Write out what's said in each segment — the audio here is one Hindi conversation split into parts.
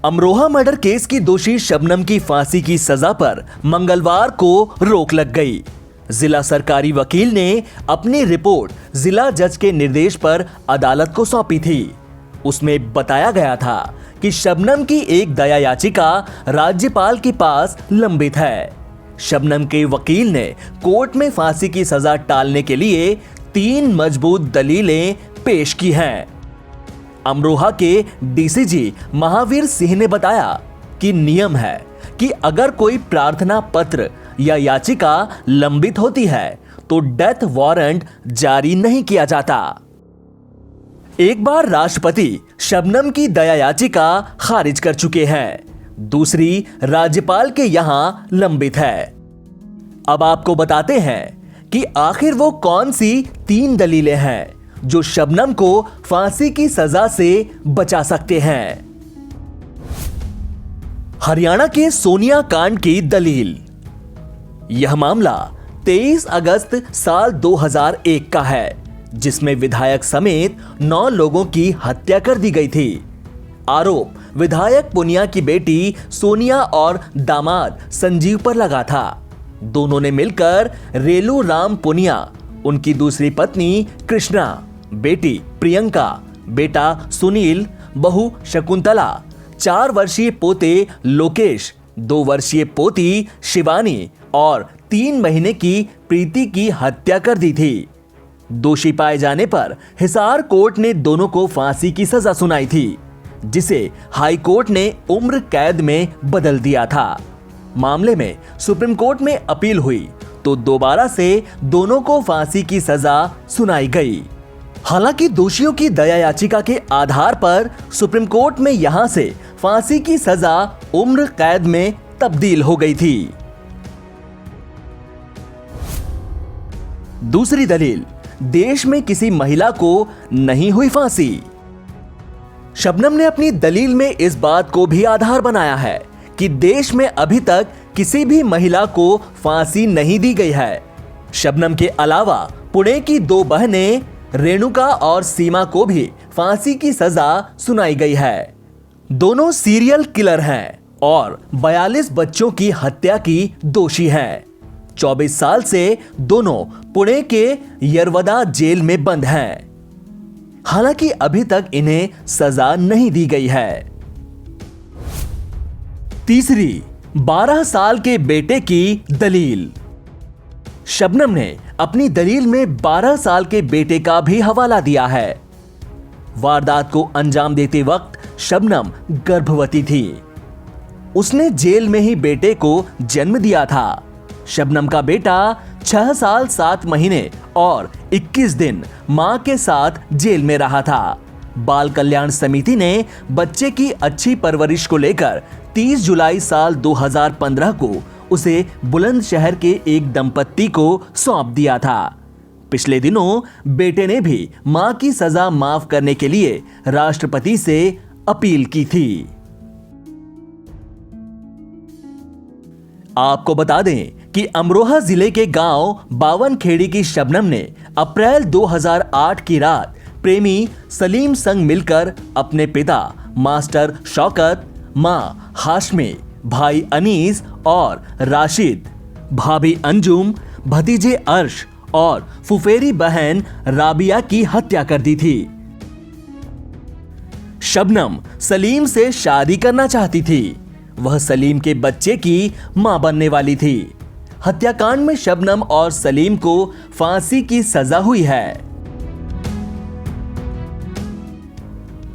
अमरोहा मर्डर केस की दोषी शबनम की फांसी की सजा पर मंगलवार को रोक लग गई। जिला सरकारी वकील ने अपनी रिपोर्ट जिला जज के निर्देश पर अदालत को सौंपी थी। उसमें बताया गया था कि शबनम की एक दया याचिका राज्यपाल के पास लंबित है। शबनम के वकील ने कोर्ट में फांसी की सजा टालने के लिए 3 मजबूत दलीलें पेश की हैं। अमरोहा के डीसीजी महावीर सिंह ने बताया कि नियम है कि अगर कोई प्रार्थना पत्र या याचिका लंबित होती है तो डेथ वारंट जारी नहीं किया जाता। एक बार राष्ट्रपति शबनम की दया याचिका खारिज कर चुके हैं, दूसरी राज्यपाल के यहां लंबित है। अब आपको बताते हैं कि आखिर वो कौन सी 3 दलीलें हैं जो शबनम को फांसी की सजा से बचा सकते हैं। हरियाणा के सोनिया कांड की दलील। यह मामला 23 अगस्त साल 2001 का है, जिसमें विधायक समेत 9 लोगों की हत्या कर दी गई थी। आरोप विधायक पुनिया की बेटी सोनिया और दामाद संजीव पर लगा था। दोनों ने मिलकर रेलू राम पुनिया, उनकी दूसरी पत्नी कृष्णा, बेटी प्रियंका, बेटा सुनील, बहू शकुंतला, 4 वर्षीय पोते लोकेश, 2 वर्षीय पोती शिवानी और 3 महीने की प्रीति की हत्या कर दी थी। दोषी पाए जाने पर हिसार कोर्ट ने दोनों को फांसी की सजा सुनाई थी, जिसे हाई कोर्ट ने उम्र कैद में बदल दिया था। मामले में सुप्रीम कोर्ट में अपील हुई तो दोबारा से दोनों को फांसी की सजा सुनाई गई। हालांकि दोषियों की दया याचिका के आधार पर सुप्रीम कोर्ट में यहां से फांसी की सजा उम्र कैद में तब्दील हो गई थी। दूसरी दलील, देश में किसी महिला को नहीं हुई फांसी। शबनम ने अपनी दलील में इस बात को भी आधार बनाया है कि देश में अभी तक किसी भी महिला को फांसी नहीं दी गई है। शबनम के अलावा पुणे की 2 बहनें रेणुका और सीमा को भी फांसी की सजा सुनाई गई है। दोनों सीरियल किलर हैं और 42 बच्चों की हत्या की दोषी हैं। 24 साल से दोनों पुणे के यरवदा जेल में बंद हैं। हालांकि अभी तक इन्हें सजा नहीं दी गई है। तीसरी, 12 साल के बेटे की दलील। शबनम ने अपनी दलील में 12 साल के बेटे का भी हवाला दिया है। वारदात को अंजाम देते वक्त शबनम गर्भवती थी। उसने जेल में ही बेटे को जन्म दिया था। शबनम का बेटा 6 साल 7 महीने और 21 दिन मां के साथ जेल में रहा था। बाल कल्याण समिति ने बच्चे की अच्छी परवरिश को लेकर 30 जुलाई साल 2015 को उसे बुलंदशहर के एक दंपत्ति को सौंप दिया था। पिछले दिनों बेटे ने भी मां की सजा माफ करने के लिए राष्ट्रपति से अपील की थी। आपको बता दें कि अमरोहा जिले के गांव बावनखेड़ी की शबनम ने अप्रैल 2008 की रात प्रेमी सलीम संग मिलकर अपने पिता मास्टर शौकत, मां हाशमी, भाई अनीस और राशिद, भाभी अंजुम, भतीजे अर्श और फुफेरी बहन राबिया की हत्या कर दी थी। शबनम सलीम से शादी करना चाहती थी। वह सलीम के बच्चे की मां बनने वाली थी। हत्याकांड में शबनम और सलीम को फांसी की सजा हुई है।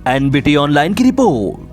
एनबीटी ऑनलाइन की रिपोर्ट।